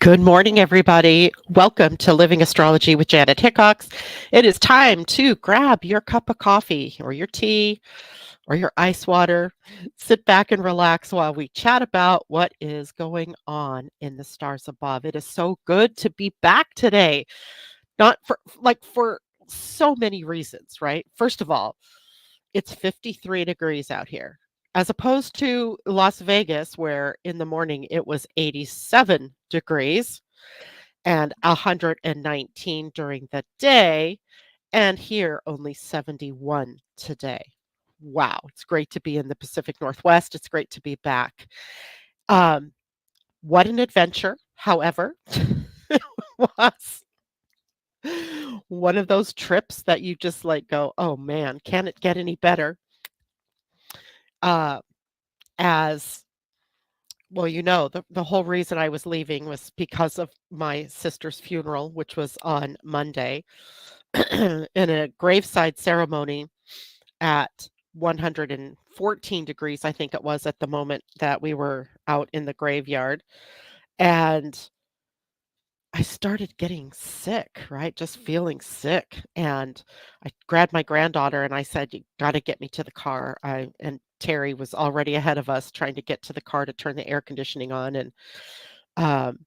Good morning, everybody. Welcome to Living Astrology with Janet Hickox. It is time to grab your cup of coffee or your tea or your ice water. Sit back and relax while we chat about what is going on in the stars above. It is so good to be back today. Not for so many reasons, right? First of all, it's 53 degrees out here, as opposed to Las Vegas, where in the morning it was 87 degrees and 119 during the day, and here only 71 today. Wow, it's great to be in the Pacific Northwest. It's great to be back. Um, what an adventure, however, was one of those trips that you just like go, oh man, can it get any better? Uh, as well, the whole reason I was leaving was because of my sister's funeral, which was on Monday. In a graveside ceremony at 114 degrees, I think it was at the moment that we were out in the graveyard. And I started getting sick, right? Just feeling sick. And I grabbed my granddaughter and I said, "You got to get me to the car." And Terry was already ahead of us trying to get to the car to turn the air conditioning on. And um,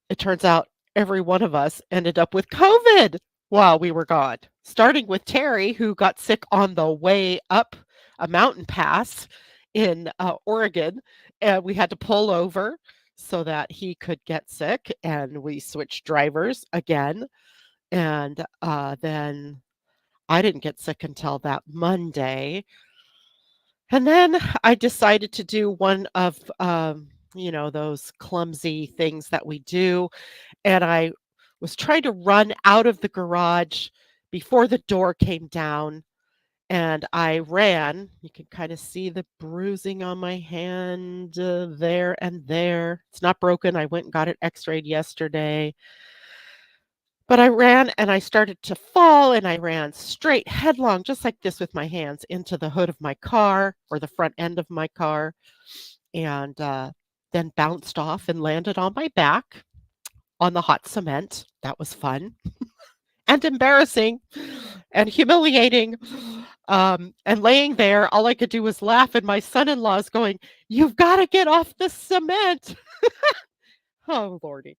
it turns out every one of us ended up with COVID while we were gone, starting with Terry, who got sick on the way up a mountain pass in Oregon. And we had to pull over so that he could get sick. And we switched drivers again. And then I didn't get sick until that Monday. And then I decided to do one of, those clumsy things that we do, and I was trying to run out of the garage before the door came down, and I ran. You can kind of see the bruising on my hand there and there. It's not broken. I went and got it x-rayed yesterday. But I ran and I started to fall and I ran straight headlong, just like this with my hands, into the hood of my car or the front end of my car, and then bounced off and landed on my back on the hot cement. That was fun and embarrassing and humiliating. And laying there, all I could do was laugh. And my son in law is going, "You've got to get off the cement." Oh, Lordy.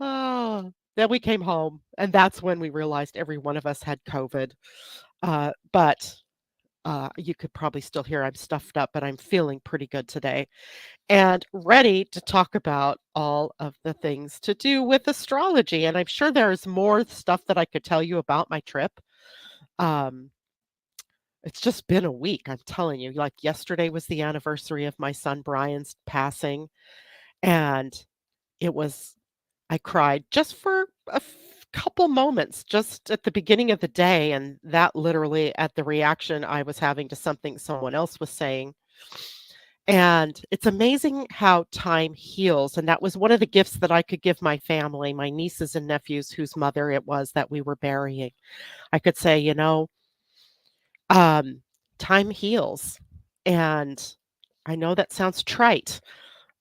Oh, then we came home, and that's when we realized every one of us had COVID. But you could probably still hear I'm stuffed up, but I'm feeling pretty good today and ready to talk about all of the things to do with astrology. And I'm sure there's more stuff that I could tell you about my trip. Um, it's just been a week, I'm telling you. Like yesterday was the anniversary of my son Brian's passing, and it was I cried just for couple moments just at the beginning of the day, and that literally at the reaction I was having to something someone else was saying. And it's amazing how time heals. And that was one of the gifts that I could give my family, my nieces and nephews, whose mother it was that we were burying. I could say, um, time heals. And I know that sounds trite,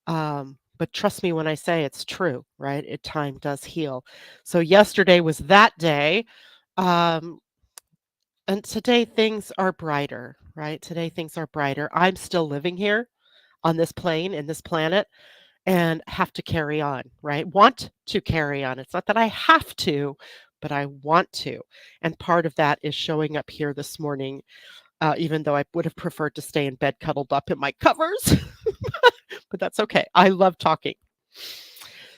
but trust me when I say it's true, right? Time does heal. So yesterday was that day. Um, and today things are brighter, right? Today things are brighter. I'm still living here on this plane, in this planet, and have to carry on, right? Want to carry on. It's not that I have to, but I want to. And part of that is showing up here this morning, even though I would have preferred to stay in bed cuddled up in my covers. But that's okay. I love talking.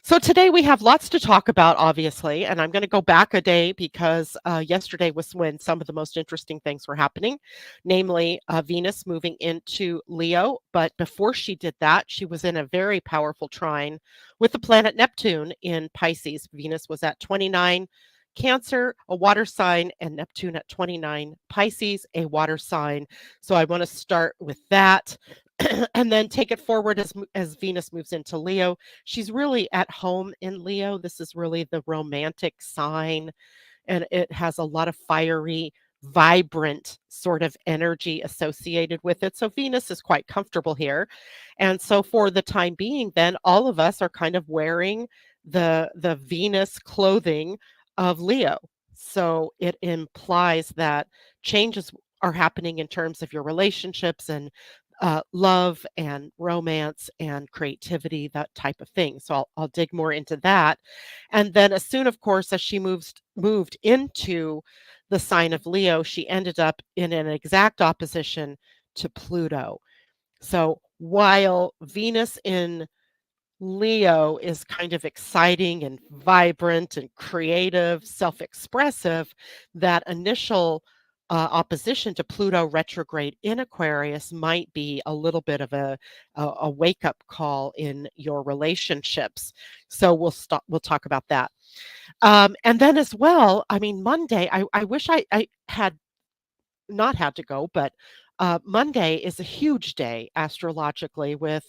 So today we have lots to talk about, obviously, and I'm going to go back a day because yesterday was when some of the most interesting things were happening, namely Venus moving into Leo. But before she did that, she was in a very powerful trine with the planet Neptune in Pisces. Venus was at 29 Cancer, a water sign, and Neptune at 29 Pisces, a water sign. So I want to start with that. And then take it forward as Venus moves into Leo. She's really at home in Leo. This is really the romantic sign, and it has a lot of fiery vibrant sort of energy associated with it. So Venus is quite comfortable here. And so for the time being, then all of us are kind of wearing the Venus clothing of Leo. So it implies that changes are happening in terms of your relationships and love and romance and creativity, that type of thing. So I'll dig more into that. And then as soon, of course, as she moved into the sign of Leo, she ended up in an exact opposition to Pluto. So while Venus in Leo is kind of exciting and vibrant and creative, self expressive, that initial opposition to Pluto retrograde in Aquarius might be a little bit of a wake up call in your relationships. So we'll talk about that. And then as well, I mean, Monday, I wish I had not had to go, but Monday is a huge day astrologically with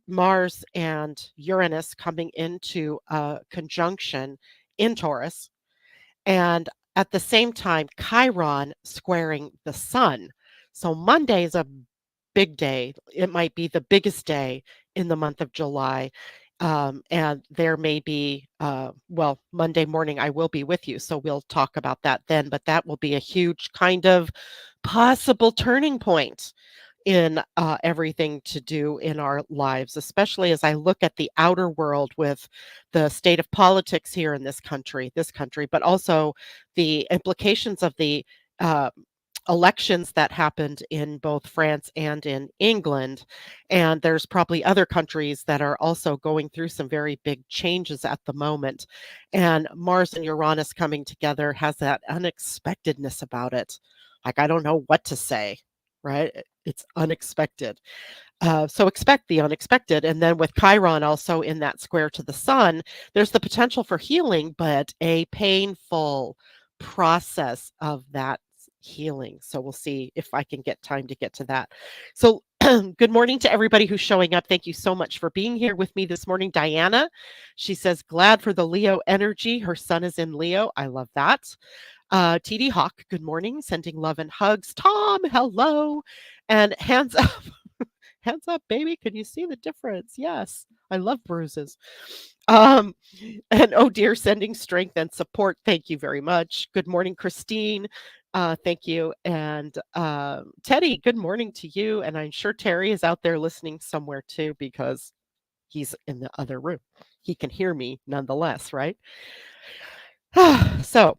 Mars and Uranus coming into a conjunction in Taurus, and at the same time, Chiron squaring the sun. So Monday is a big day. It might be the biggest day in the month of July. And there may be, well, Monday morning I will be with you. So we'll talk about that then. But that will be a huge kind of possible turning point in everything to do in our lives, especially as I look at the outer world with the state of politics here in this country, but also the implications of the uh, elections that happened in both France and in England. And there's probably other countries that are also going through some very big changes at the moment. And Mars and Uranus coming together has that unexpectedness about it. Like, I don't know what to say, right? It's unexpected. So expect the unexpected. And then with Chiron also in that square to the sun, there's the potential for healing, but a painful process of that healing. So we'll see if I can get time to get to that. So good morning to everybody who's showing up. Thank you so much for being here with me this morning. Diana, she says, glad for the Leo energy. Her sun is in Leo. I love that. TD Hawk, good morning, sending love and hugs. Tom, hello. And hands up. Hands up, baby. Can you see the difference? Yes. I love bruises. Um, and oh dear, sending strength and support. Thank you very much. Good morning, Christine. Thank you. And Teddy, good morning to you. And I'm sure Terry is out there listening somewhere too, because he's in the other room. He can hear me nonetheless, right? So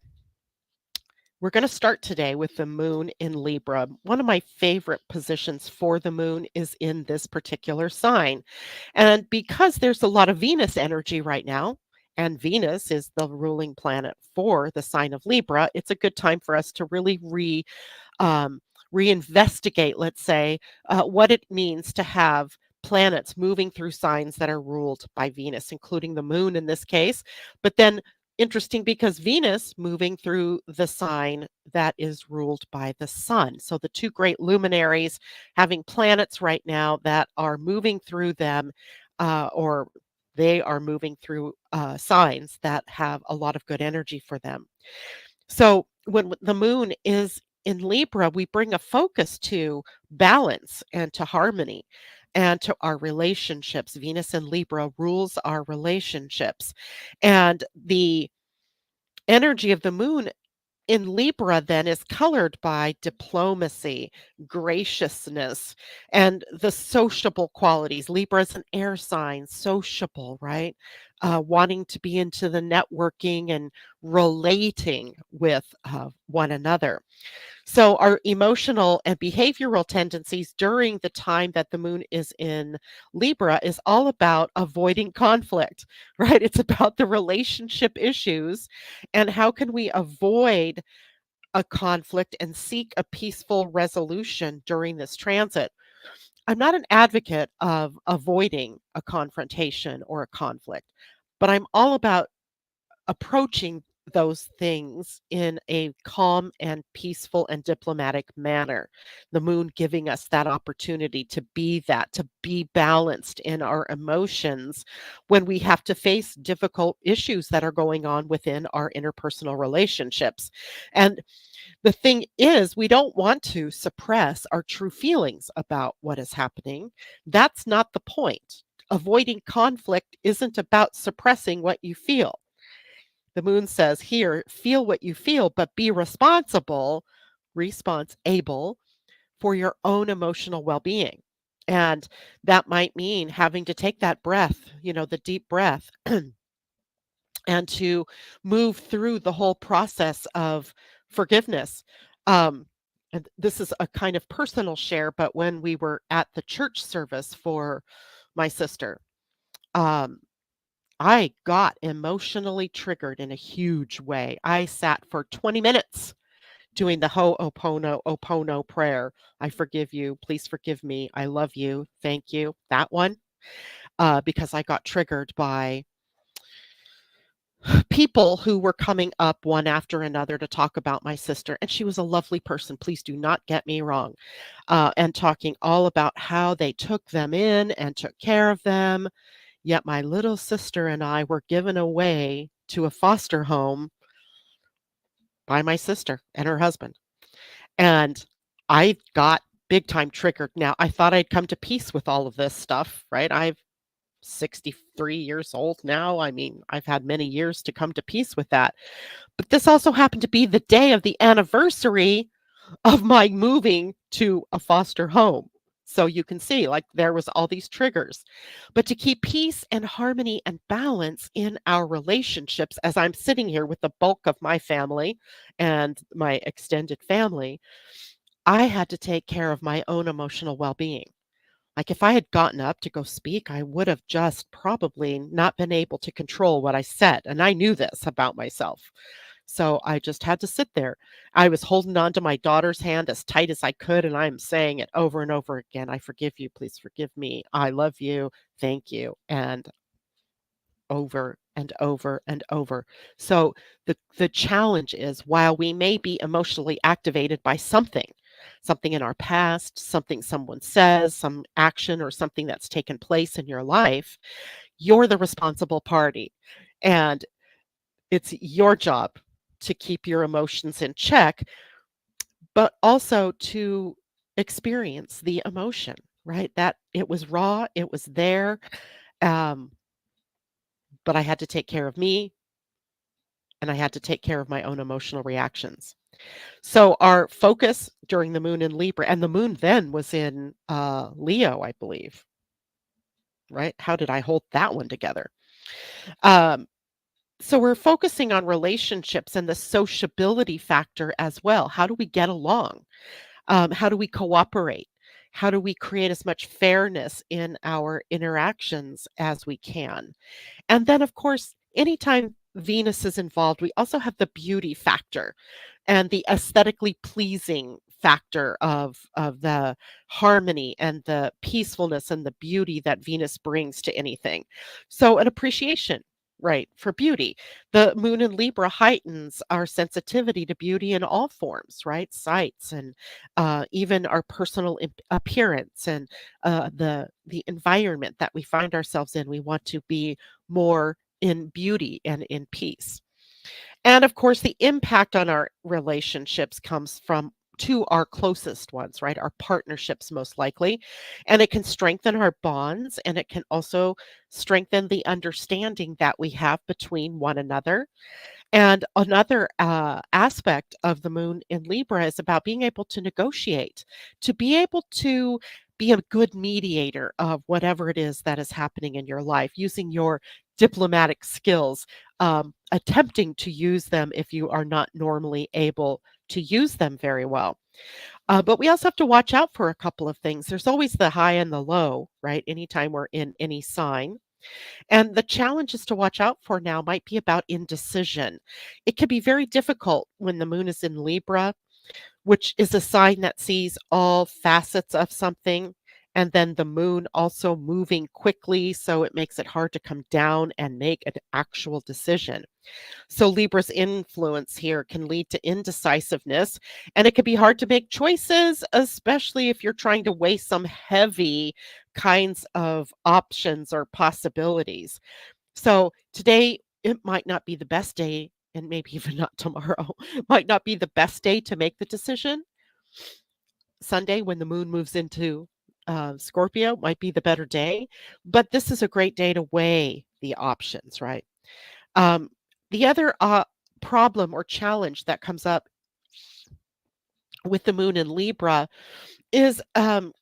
we're going to start today with the moon in Libra. One of my favorite positions for the moon is in this particular sign. And because there's a lot of Venus energy right now, and Venus is the ruling planet for the sign of Libra, it's a good time for us to really um, reinvestigate, let's say, what it means to have planets moving through signs that are ruled by Venus, including the moon in this case. But then interesting because Venus moving through the sign that is ruled by the sun. So the two great luminaries having planets right now that are moving through them, or they are moving through signs that have a lot of good energy for them. So when the moon is in Libra, we bring a focus to balance and to harmony and to our relationships. Venus in Libra rules our relationships. And the energy of the moon in Libra then is colored by diplomacy, graciousness, and the sociable qualities. Libra is an air sign, sociable, right? Wanting to be into the networking and relating with one another. So, our emotional and behavioral tendencies during the time that the moon is in Libra is all about avoiding conflict, right? It's about the relationship issues and how can we avoid a conflict and seek a peaceful resolution during this transit. I'm not an advocate of avoiding a confrontation or a conflict, but I'm all about approaching those things in a calm and peaceful and diplomatic manner. The moon giving us that opportunity to be that, to be balanced in our emotions when we have to face difficult issues that are going on within our interpersonal relationships. And the thing is, we don't want to suppress our true feelings about what is happening. That's not the point. Avoiding conflict isn't about suppressing what you feel. The moon says, here, feel what you feel, but be responsible for your own emotional well being. And that might mean having to take that breath, the deep breath, and to move through the whole process of forgiveness. And this is a kind of personal share, but when we were at the church service for my sister, um, I got emotionally triggered in a huge way. I sat for 20 minutes doing the Ho'oponopono prayer. I forgive you. Please forgive me. I love you. Thank you. That one, because I got triggered by people who were coming up one after another to talk about my sister. And she was a lovely person. Please do not get me wrong. And talking all about how they took them in and took care of them. Yet my little sister and I were given away to a foster home by my sister and her husband. And I got big time triggered. Now, I thought I'd come to peace with all of this stuff, right? I'm 63 years old now. I mean, I've had many years to come to peace with that. But this also happened to be the day of the anniversary of my moving to a foster home. So you can see, like, there was all these triggers. But to keep peace and harmony and balance in our relationships, as I'm sitting here with the bulk of my family and my extended family, I had to take care of my own emotional well-being. Like, if I had gotten up to go speak, I would have just probably not been able to control what I said, and I knew this about myself. So I just had to sit there. I was holding on to my daughter's hand as tight as I could, and I'm saying it over and over again. I forgive you. Please forgive me. I love you. Thank you. And over and over and over. So the challenge is, while we may be emotionally activated by something in our past, something someone says, some action or something that's taken place in your life, you're the responsible party. And it's your job to keep your emotions in check, but also to experience the emotion, right? That it was raw, it was there, um, but I had to take care of me and I had to take care of my own emotional reactions. So our focus during the moon in Libra, and the moon then was in Leo, I believe, right? How did I hold that one together? Um, so we're focusing on relationships and the sociability factor as well. How do we get along? How do we cooperate? How do we create as much fairness in our interactions as we can? And then, of course, anytime Venus is involved, we also have the beauty factor and the aesthetically pleasing factor of the harmony and the peacefulness and the beauty that Venus brings to anything. So an appreciation, right, for beauty. The moon in Libra heightens our sensitivity to beauty in all forms, right? Sights and even our personal appearance and the environment that we find ourselves in. We want to be more in beauty and in peace. And of course, the impact on our relationships comes from to our closest ones, right? Our partnerships, most likely. And it can strengthen our bonds and it can also strengthen the understanding that we have between one another. And another aspect of the moon in Libra is about being able to negotiate, to be able to be a good mediator of whatever it is that is happening in your life, using your diplomatic skills, attempting to use them if you are not normally able to use them very well. But we also have to watch out for a couple of things. There's always the high and the low, right? Anytime we're in any sign. And the challenges to watch out for now might be about indecision. It can be very difficult when the moon is in Libra, which is a sign that sees all facets of something And then the moon also moving quickly, so it makes it hard to come down and make an actual decision. So Libra's influence here can lead to indecisiveness, and it can be hard to make choices, especially if you're trying to weigh some heavy kinds of options or possibilities. So today, it might not be the best day, and maybe even not tomorrow, might not be the best day to make the decision. Sunday, when the moon moves into Scorpio, might be the better day, but this is a great day to weigh the options, right? Um, the other problem or challenge that comes up with the moon in Libra is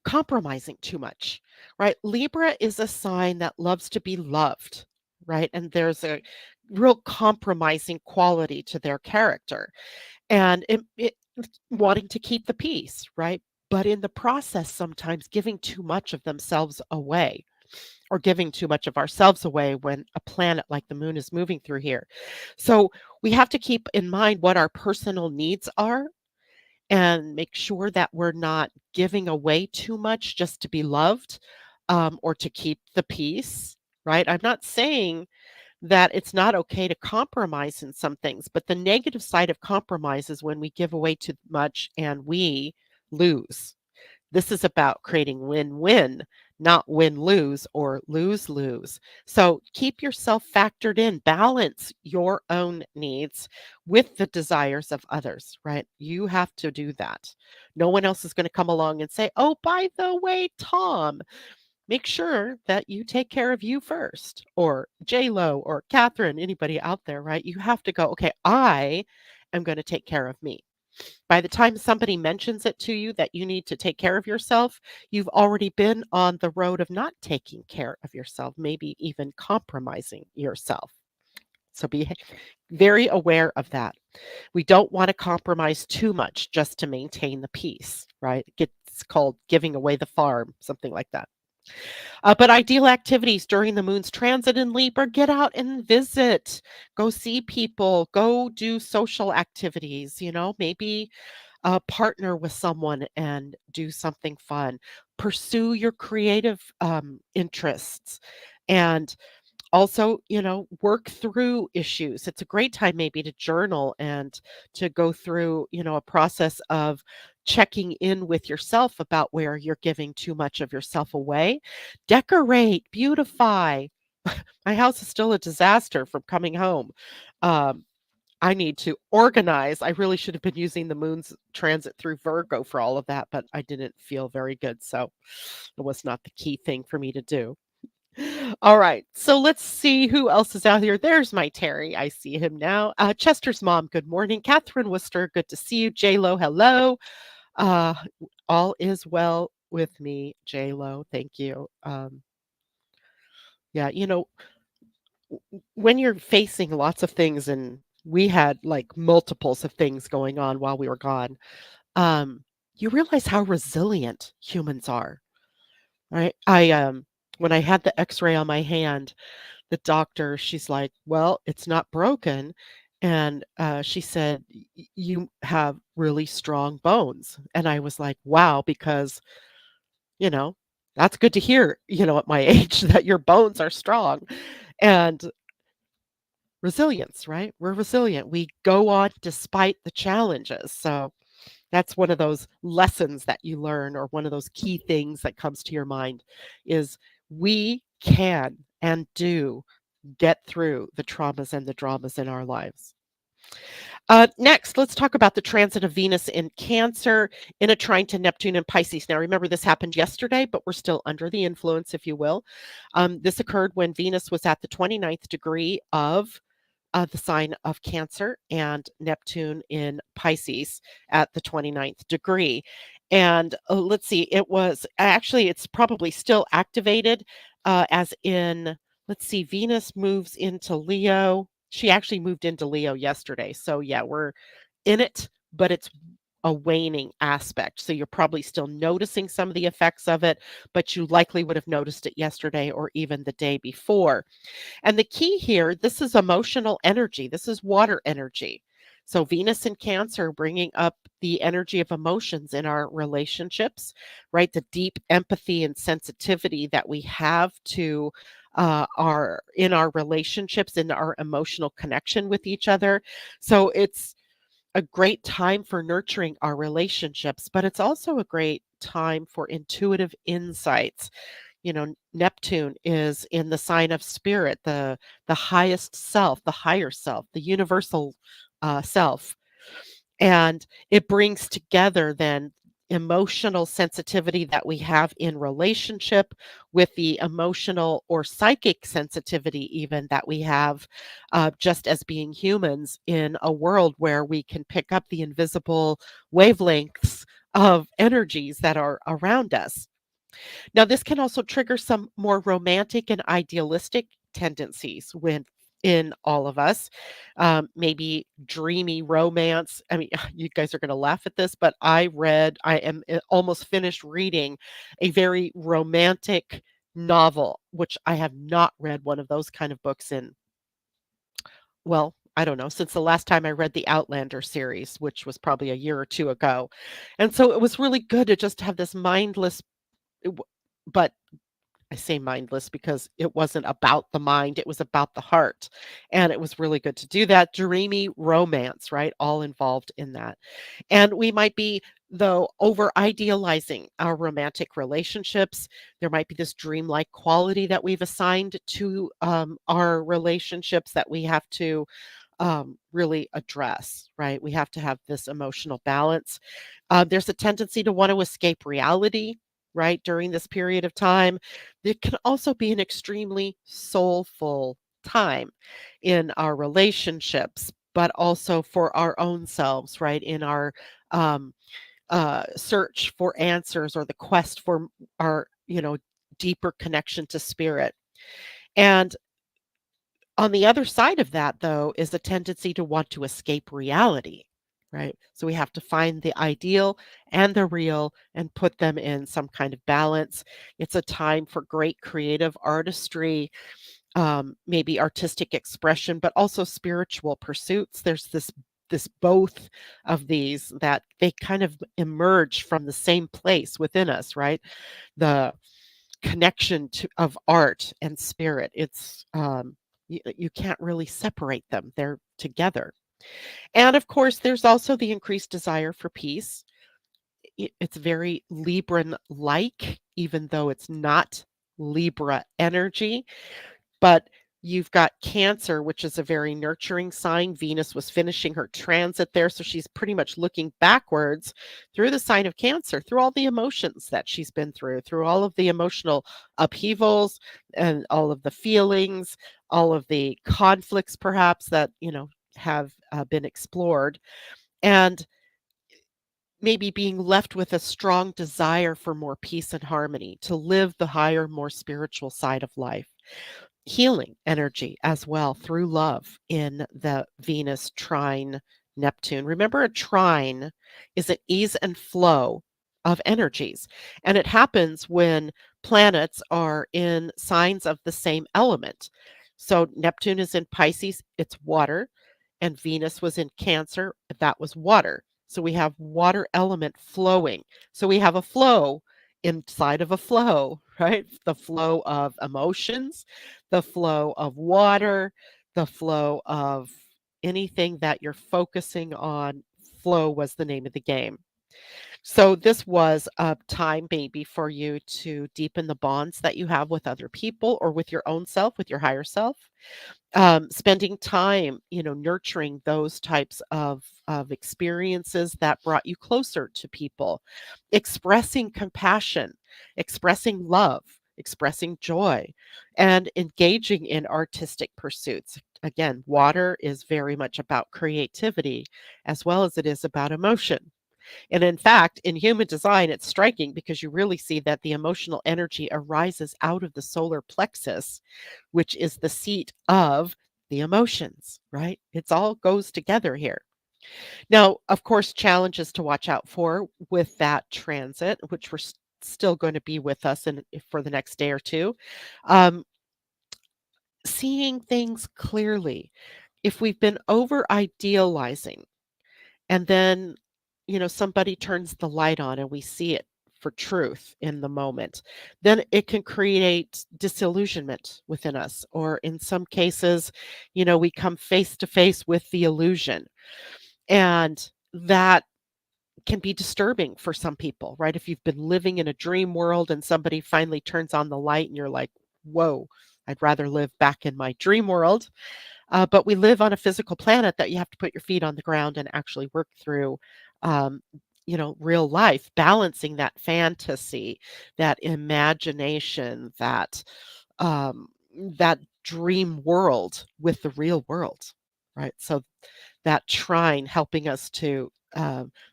compromising too much, right? Libra is a sign that loves to be loved, right? And there's a real compromising quality to their character, and it wanting to keep the peace, right? But in the process, sometimes giving too much of themselves away, or giving too much of ourselves away when a planet like the moon is moving through here. So we have to keep in mind what our personal needs are and make sure that we're not giving away too much just to be loved, or to keep the peace, right? I'm not saying that it's not okay to compromise in some things, but the negative side of compromise is when we give away too much and we lose. This is about creating win-win, not win-lose or lose-lose. So keep yourself factored in, balance your own needs with the desires of others, right? You have to do that. No one else is going to come along and say, oh, by the way, Tom, make sure that you take care of you first, or J Lo or Catherine, anybody out there, right? You have to go, okay, I am going to take care of me. By the time somebody mentions it to you that you need to take care of yourself, you've already been on the road of not taking care of yourself, maybe even compromising yourself. So be very aware of that. We don't want to compromise too much just to maintain the peace, right? It gets called giving away the farm, something like that. But ideal activities during the moon's transit in Libra: get out and visit, go see people, go do social activities, maybe partner with someone and do something fun. Pursue your creative interests, and also, work through issues. It's a great time maybe to journal and to go through, a process of checking in with yourself about where you're giving too much of yourself away. Decorate, beautify. My house is still a disaster from coming home. Um, I need to organize. I really should have been using the moon's transit through Virgo for all of that, but I didn't feel very good. So it was not the key thing for me to do. All right. So let's see who else is out here. There's my Terry. I see him now. Chester's mom, good morning. Catherine Worcester, good to see you. J Lo, hello. Uh, all is well with me, J Lo. Thank you. Yeah, when you're facing lots of things, and we had like multiples of things going on while we were gone, um, you realize how resilient humans are, right? When I had the X-ray on my hand, the doctor, she's like, "Well, it's not broken," and she said, "You have really strong bones," and I was like, "Wow," because you know that's good to hear. At my age, that your bones are strong, and resilience, right? We're resilient. We go on despite the challenges. So that's one of those lessons that you learn, or one of those key things that comes to your mind, is we can and do get through the traumas and the dramas in our lives. Next, let's talk about the transit of Venus in Cancer in a trine to Neptune in Pisces. Now, remember, this happened yesterday, but we're still under the influence, if you will. This occurred when Venus was at the 29th degree of the sign of Cancer, and Neptune in Pisces at the 29th degree. And let's see, it's probably still activated, as in, let's see, Venus moves into Leo. She actually moved into Leo yesterday. So, yeah, we're in it, but it's a waning aspect. So you're probably still noticing some of the effects of it, but you likely would have noticed it yesterday or even the day before. And the key here, this is emotional energy. This is water energy. So Venus in Cancer bringing up the energy of emotions in our relationships, right? The deep empathy and sensitivity that we have to our relationships, in our emotional connection with each other. So it's a great time for nurturing our relationships, but it's also a great time for intuitive insights. Neptune is in the sign of spirit, the highest self, the higher self, the universal self. And it brings together then emotional sensitivity that we have in relationship with the emotional or psychic sensitivity even that we have just as being humans in a world where we can pick up the invisible wavelengths of energies that are around us. Now, this can also trigger some more romantic and idealistic tendencies in all of us. Maybe dreamy romance. I mean, you guys are going to laugh at this, but I am almost finished reading a very romantic novel, which I have not read one of those kind of books in, well, I don't know, since the last time I read the Outlander series, which was probably a year or two ago. And so it was really good to just have this mindless, it w- but I say mindless because it wasn't about the mind, it was about the heart. And it was really good to do that. Dreamy romance, right? All involved in that. And we might be, though, over idealizing our romantic relationships. There might be this dreamlike quality that we've assigned to our relationships that we have to really address, right? We have to have this emotional balance. There's a tendency to want to escape reality, right, during this period of time. It can also be an extremely soulful time in our relationships, but also for our own selves, right, in our um, search for answers or the quest for our, deeper connection to spirit. And on the other side of that, though, is a tendency to want to escape reality, right? So we have to find the ideal and the real and put them in some kind of balance. It's a time for great creative artistry, maybe artistic expression, but also spiritual pursuits. There's this both of these that they kind of emerge from the same place within us, right? The connection of art and spirit. It's you can't really separate them. They're together. And of course, there's also the increased desire for peace. It's very Libran like, even though it's not Libra energy. But you've got Cancer, which is a very nurturing sign. Venus was finishing her transit there, so she's pretty much looking backwards through the sign of Cancer, through all the emotions that she's been through all of the emotional upheavals and all of the feelings, all of the conflicts perhaps that, have been explored. And maybe being left with a strong desire for more peace and harmony, to live the higher, more spiritual side of life. Healing energy as well through love in the Venus trine Neptune. Remember, a trine is an ease and flow of energies, and it happens when planets are in signs of the same element. So Neptune is in Pisces, it's water, and Venus was in Cancer, that was water. So we have water element flowing. So we have a flow inside of a flow, right? The flow of emotions, the flow of water, the flow of anything that you're focusing on. Flow was the name of the game. So this was a time maybe for you to deepen the bonds that you have with other people or with your own self, with your higher self. Spending time, nurturing those types of experiences that brought you closer to people, expressing compassion, expressing love, expressing joy, and engaging in artistic pursuits. Again, water is very much about creativity as well as it is about emotion. And in fact, in human design, it's striking because you really see that the emotional energy arises out of the solar plexus, which is the seat of the emotions, right? It's all goes together here. Now, of course, challenges to watch out for with that transit, which we're still going to be with us for the next day or two. Um, Seeing things clearly. If we've been over idealizing and then, somebody turns the light on and we see it for truth in the moment, then it can create disillusionment within us. Or in some cases, we come face to face with the illusion. And that can be disturbing for some people, right? If you've been living in a dream world and somebody finally turns on the light and you're like, whoa, I'd rather live back in my dream world. But we live on a physical planet that you have to put your feet on the ground and actually work through, um, real life, balancing that fantasy, that imagination, um, that dream world with the real world, right? So that trine helping us to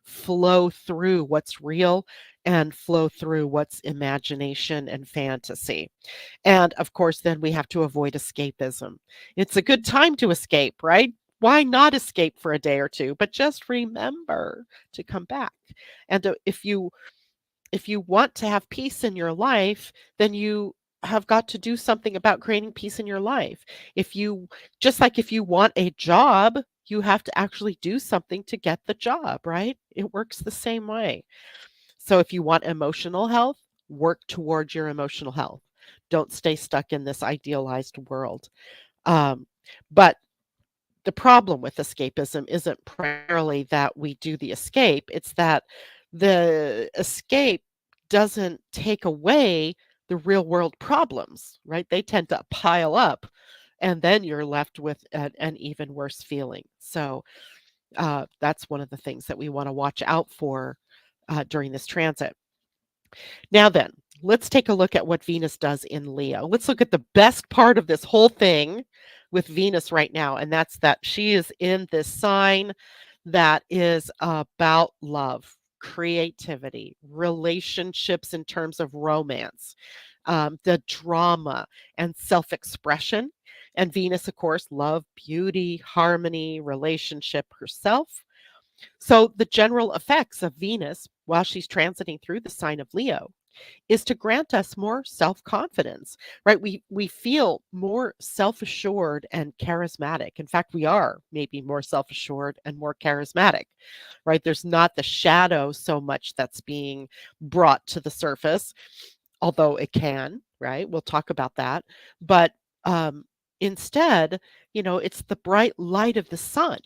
flow through what's real and flow through what's imagination and fantasy. And of course, then we have to avoid escapism. It's a good time to escape, right? Why not escape for a day or two? But just remember to come back. And if you want to have peace in your life, then you have got to do something about creating peace in your life. If you Just like if you want a job, you have to actually do something to get the job, right? It works the same way. So if you want emotional health, work towards your emotional health. Don't stay stuck in this idealized world. Um, but the problem with escapism isn't primarily that we do the escape, it's that the escape doesn't take away the real world problems, right? They tend to pile up, and then you're left with an even worse feeling. So that's one of the things that we want to watch out for during this transit. Now then, let's take a look at what Venus does in Leo. Let's look at the best part of this whole thing with Venus right now, and that's that she is in this sign that is about love, creativity, relationships in terms of romance, the drama, and self expression. And Venus, of course, love, beauty, harmony, relationship herself. So, the general effects of Venus while she's transiting through the sign of Leo is to grant us more self-confidence, right? We feel more self-assured and charismatic. In fact, we are maybe more self-assured and more charismatic, right? There's not the shadow so much that's being brought to the surface, although it can, right? We'll talk about that. But instead, it's the bright light of the sun,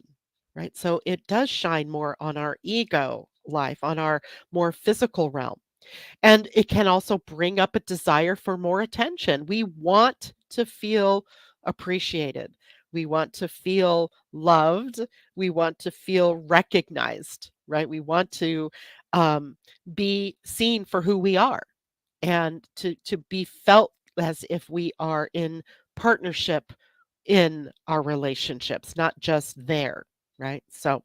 right? So it does shine more on our ego life, on our more physical realm. And it can also bring up a desire for more attention. We want to feel appreciated. We want to feel loved. We want to feel recognized, right? We want to be seen for who we are and to be felt as if we are in partnership in our relationships, not just there, right? So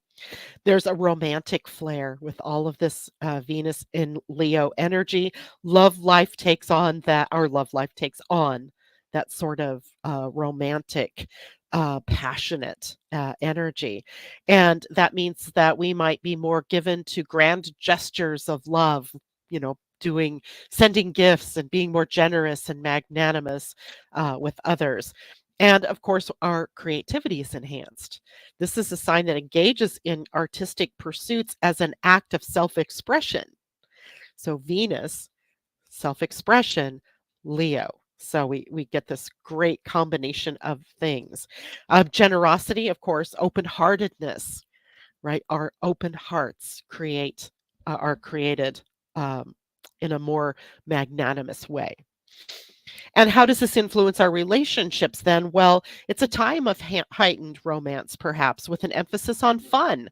there's a romantic flair with all of this Venus in Leo energy. Love life takes on that sort of romantic, passionate energy. And that means that we might be more given to grand gestures of love, sending gifts and being more generous and magnanimous with others. And of course, our creativity is enhanced. This is a sign that engages in artistic pursuits as an act of self expression. So, Venus, self expression, Leo. So, we get this great combination of things. Generosity, of course, open heartedness, right? Our open hearts are created um, in a more magnanimous way. And how does this influence our relationships then? Well, it's a time of heightened romance, perhaps, with an emphasis on fun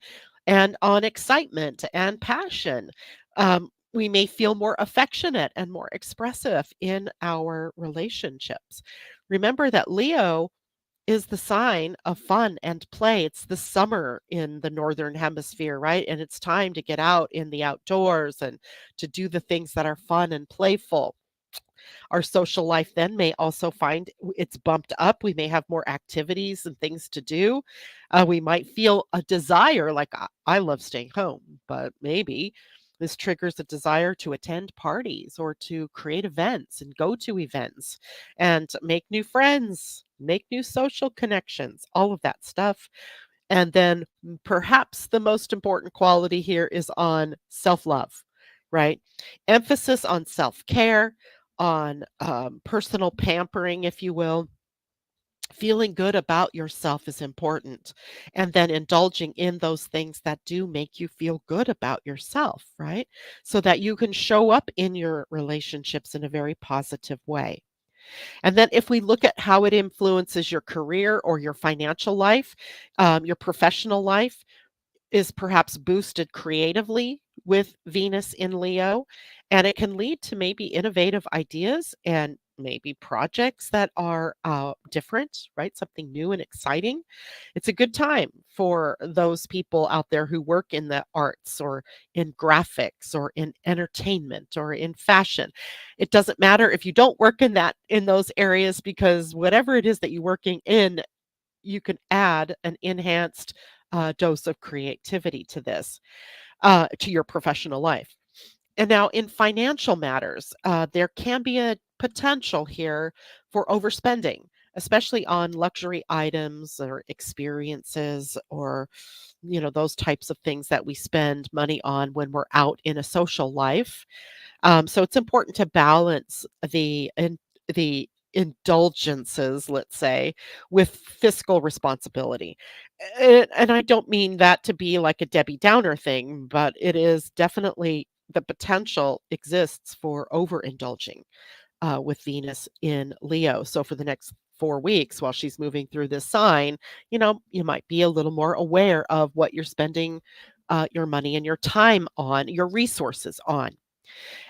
and on excitement and passion. We may feel more affectionate and more expressive in our relationships. Remember that Leo is the sign of fun and play. It's the summer in the northern hemisphere, right? And it's time to get out in the outdoors and to do the things that are fun and playful. Our social life then may also find it's bumped up. We may have more activities and things to do. We might feel a desire, like I love staying home, but maybe this triggers a desire to attend parties or to create events and go to events and make new friends, make new social connections, all of that stuff. And then perhaps the most important quality here is on self-love, right? Emphasis on self-care, on personal pampering, if you will. Feeling good about yourself is important. And then indulging in those things that do make you feel good about yourself, right? So that you can show up in your relationships in a very positive way. And then if we look at how it influences your career or your financial life, your professional life, is perhaps boosted creatively with Venus in Leo, and it can lead to maybe innovative ideas and maybe projects that are different, right? Something new and exciting. It's a good time for those people out there who work in the arts or in graphics or in entertainment or in fashion. It doesn't matter if you don't work in those areas, because whatever it is that you're working in, you can add an enhanced dose of creativity to this, to your professional life. And now, in financial matters, there can be a potential here for overspending, especially on luxury items or experiences, or those types of things that we spend money on when we're out in a social life. So it's important to balance the indulgences, let's say, with fiscal responsibility. And I don't mean that to be like a Debbie Downer thing, but it is definitely, the potential exists for overindulging with Venus in Leo. So for the next 4 weeks, while she's moving through this sign, you might be a little more aware of what you're spending your money and your time on, your resources on.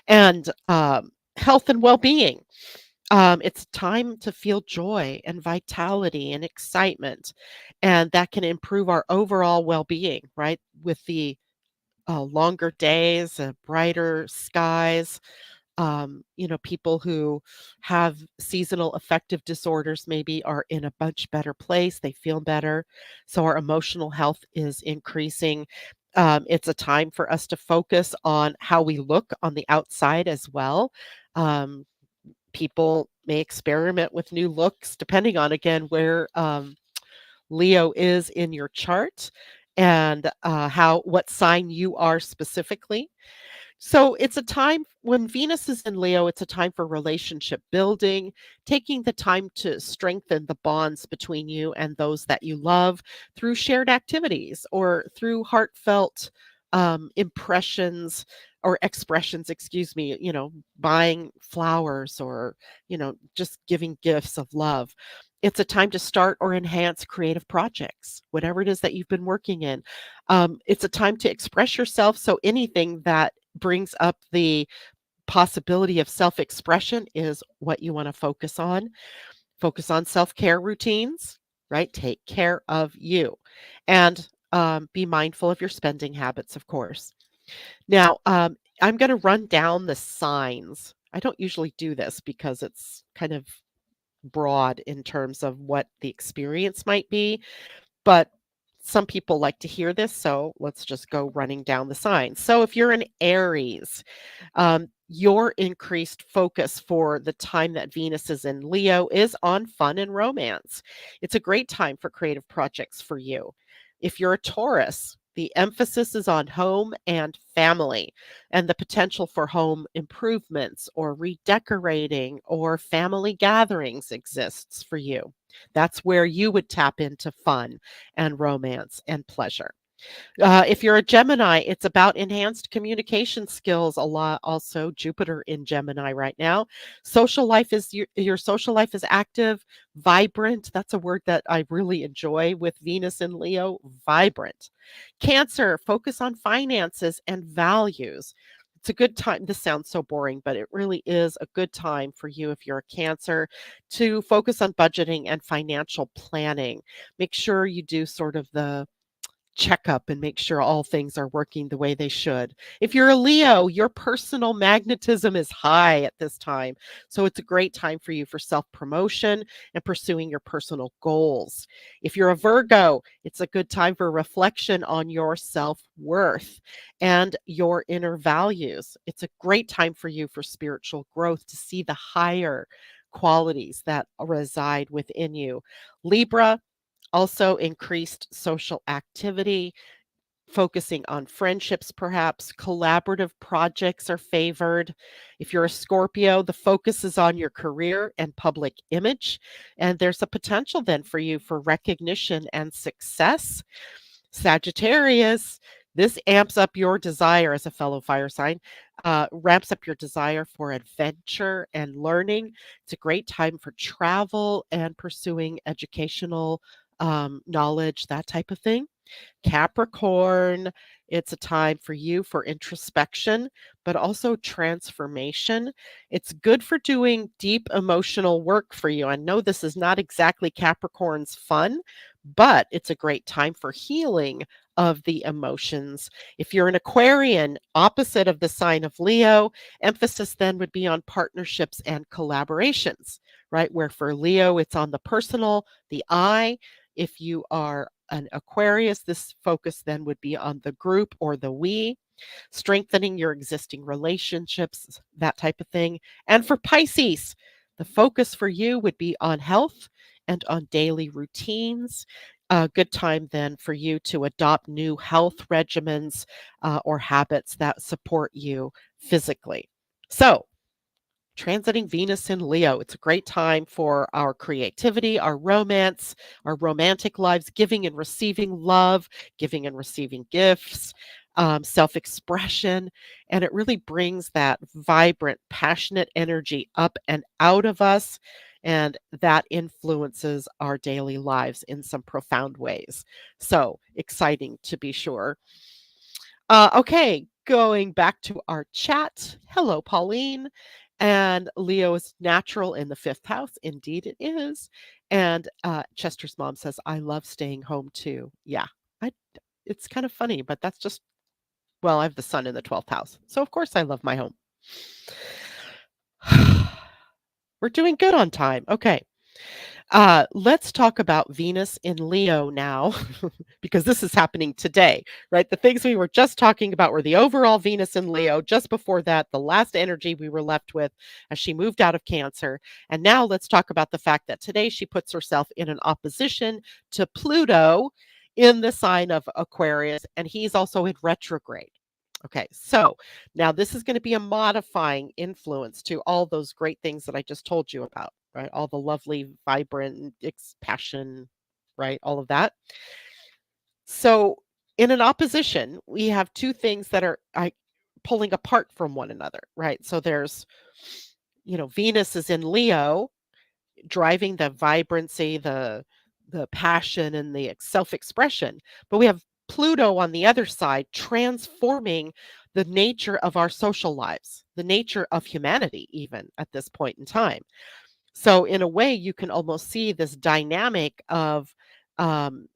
And health and well-being. It's time to feel joy and vitality and excitement, and that can improve our overall well-being, right? With the longer days, brighter skies. People who have seasonal affective disorders maybe are in a much better place. They feel better. So our emotional health is increasing. It's a time for us to focus on how we look on the outside as well. Um, People may experiment with new looks depending on, again, where Leo is in your chart, and what sign you are specifically. So it's a time when Venus is in Leo, it's a time for relationship building, taking the time to strengthen the bonds between you and those that you love through shared activities or through heartfelt impressions or expressions, excuse me, buying flowers or, just giving gifts of love. It's a time to start or enhance creative projects, whatever it is that you've been working in. It's a time to express yourself. So anything that brings up the possibility of self-expression is what you want to focus on. Focus on self-care routines, right? Take care of you. And be mindful of your spending habits, of course. Now, I'm going to run down the signs. I don't usually do this because it's kind of broad in terms of what the experience might be, but some people like to hear this, so let's just go running down the signs. So if you're an Aries, your increased focus for the time that Venus is in Leo is on fun and romance. It's a great time for creative projects for you. If you're a Taurus, the emphasis is on home and family, and the potential for home improvements or redecorating or family gatherings exists for you. That's where you would tap into fun and romance and pleasure. If you're a Gemini, it's about enhanced communication skills a lot. Also, Jupiter in Gemini right now. Your social life is active, vibrant. That's a word that I really enjoy with Venus in Leo, vibrant. Cancer, focus on finances and values. It's a good time. This sounds so boring, but it really is a good time for you if you're a Cancer to focus on budgeting and financial planning. Make sure you do sort of the checkup and make sure all things are working the way they should. If you're a Leo, your personal magnetism is high at this time. So it's a great time for you for self promotion and pursuing your personal goals. If you're a Virgo, it's a good time for reflection on your self worth and your inner values. It's a great time for you for spiritual growth, to see the higher qualities that reside within you. Libra, Also, increased social activity, focusing on friendships, perhaps collaborative projects are favored. If you're a Scorpio, the focus is on your career and public image, and there's a potential then for you for recognition and success. Sagittarius, this amps up your desire as a fellow fire sign, ramps up your desire for adventure and learning. It's a great time for travel and pursuing educational knowledge, that type of thing. Capricorn, it's a time for you for introspection, but also transformation. It's good for doing deep emotional work for you. I know this is not exactly Capricorn's fun, but it's a great time for healing of the emotions. If you're an Aquarian, opposite of the sign of Leo, emphasis then would be on partnerships and collaborations, right? Where for Leo, it's on the personal, the I. If you are an Aquarius, this focus then would be on the group or the we, strengthening your existing relationships, that type of thing. And for Pisces, the focus for you would be on health and on daily routines. A good time then for you to adopt new health regimens or habits that support you physically. So, transiting Venus in Leo. It's a great time for our creativity, our romance, our romantic lives, giving and receiving love, giving and receiving gifts, self expression. And it really brings that vibrant, passionate energy up and out of us. And that influences our daily lives in some profound ways. So exciting to be sure. Okay, going back to our chat. Hello, Pauline. And Leo is natural in the fifth house. Indeed, it is. And Chester's mom says, I love staying home too. Yeah, I, it's kind of funny, but that's just, well, I have the sun in the 12th house. So, of course, I love my home. We're doing good on time. Okay. Let's talk about Venus in Leo now, because this is happening today, right? The things we were just talking about were the overall Venus in Leo. Just before that, the last energy we were left with as she moved out of Cancer. And now let's talk about the fact that today she puts herself in an opposition to Pluto in the sign of Aquarius, and he's also in retrograde. Okay, so now this is going to be a modifying influence to all those great things that I just told you about, right? All the lovely, vibrant passion, right? All of that. So in an opposition, we have two things that are pulling apart from one another, right? So there's, Venus is in Leo, driving the vibrancy, the passion and the self-expression. But we have Pluto on the other side transforming the nature of our social lives, the nature of humanity even at this point in time. So in a way you can almost see this dynamic of um,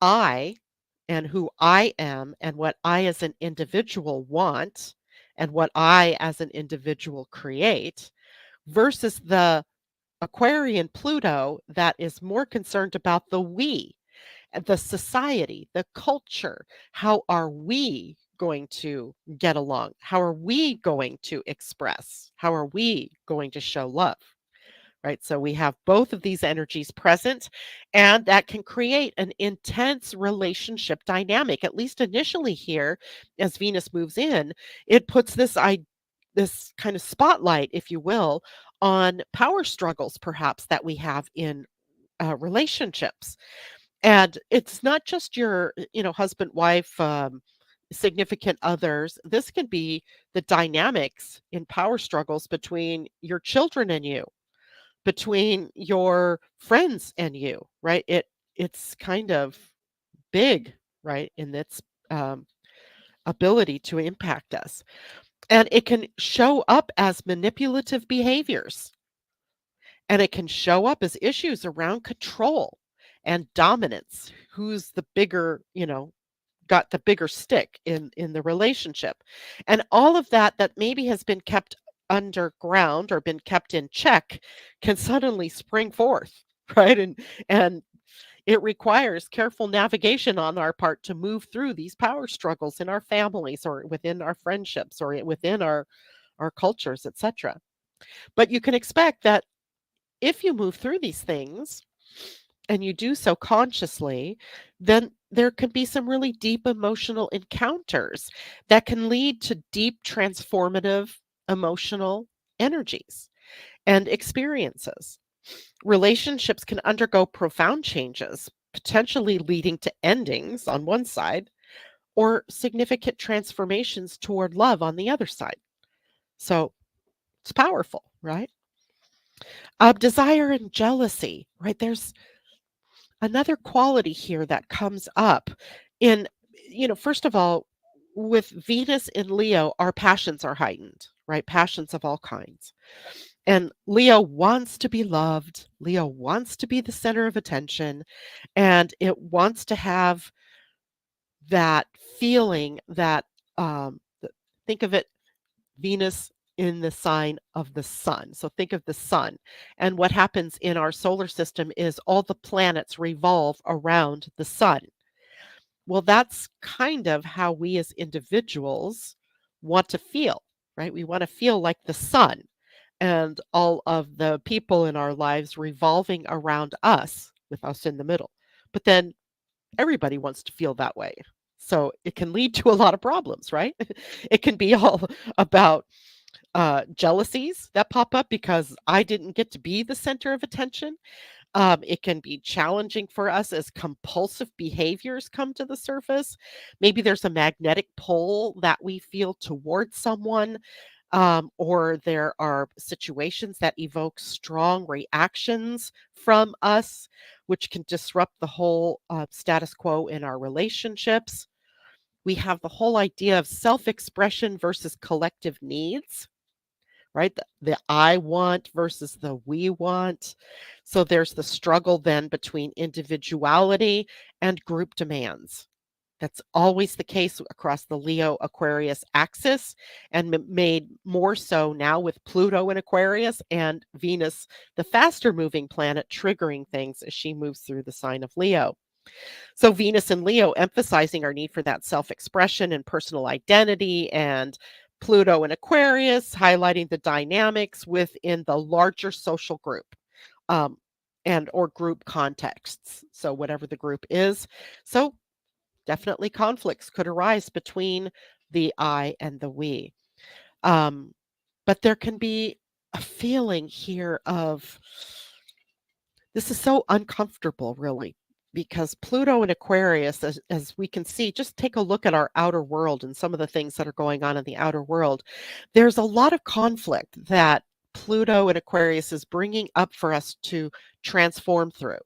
I and who I am and what I as an individual want and what I as an individual create versus the Aquarian Pluto that is more concerned about the we, the society, the culture. How are we going to get along? How are we going to express? How are we going to show love? Right. So we have both of these energies present, and that can create an intense relationship dynamic, at least initially here as Venus moves in. It puts this kind of spotlight, if you will, on power struggles perhaps that we have in relationships. And it's not just your, husband, wife, significant others. This can be the dynamics in power struggles between your children and you, between your friends and you, right? It's kind of big, right, in its um, ability to impact us. And it can show up as manipulative behaviors. And it can show up as issues around control and dominance. Who's the bigger, got the bigger stick in the relationship. And all of that maybe has been kept underground or been kept in check can suddenly spring forth, right? And it requires careful navigation on our part to move through these power struggles in our families or within our friendships or within our cultures, etc. But you can expect that if you move through these things, and you do so consciously, then there can be some really deep emotional encounters that can lead to deep transformative emotional energies and experiences. Relationships can undergo profound changes, potentially leading to endings on one side or significant transformations toward love on the other side. So it's powerful, right? Desire and jealousy, right? There's another quality here that comes up in, first of all, with Venus in Leo, our passions are heightened, right? Passions of all kinds. And Leo wants to be loved. Leo wants to be the center of attention. And it wants to have that feeling that, think of it, Venus in the sign of the sun. So think of the sun. And what happens in our solar system is all the planets revolve around the sun. Well, that's kind of how we as individuals want to feel, right? We want to feel like the sun and all of the people in our lives revolving around us with us in the middle. But then everybody wants to feel that way. So it can lead to a lot of problems, right? It can be all about jealousies that pop up because I didn't get to be the center of attention. It can be challenging for us as compulsive behaviors come to the surface. Maybe there's a magnetic pull that we feel towards someone, or there are situations that evoke strong reactions from us, which can disrupt the whole status quo in our relationships. We have the whole idea of self expression versus collective needs, right? The I want versus the we want. So there's the struggle then between individuality and group demands. That's always the case across the Leo Aquarius axis, and made more so now with Pluto in Aquarius and Venus, the faster moving planet, triggering things as she moves through the sign of Leo. So Venus and Leo emphasizing our need for that self-expression and personal identity, and Pluto and Aquarius highlighting the dynamics within the larger social group, um, and or group contexts. So whatever the group is. So definitely conflicts could arise between the I and the we. Um, but there can be a feeling here of this is so uncomfortable, really, because Pluto and Aquarius, as we can see, just take a look at our outer world and some of the things that are going on in the outer world. There's a lot of conflict that Pluto and Aquarius is bringing up for us to transform through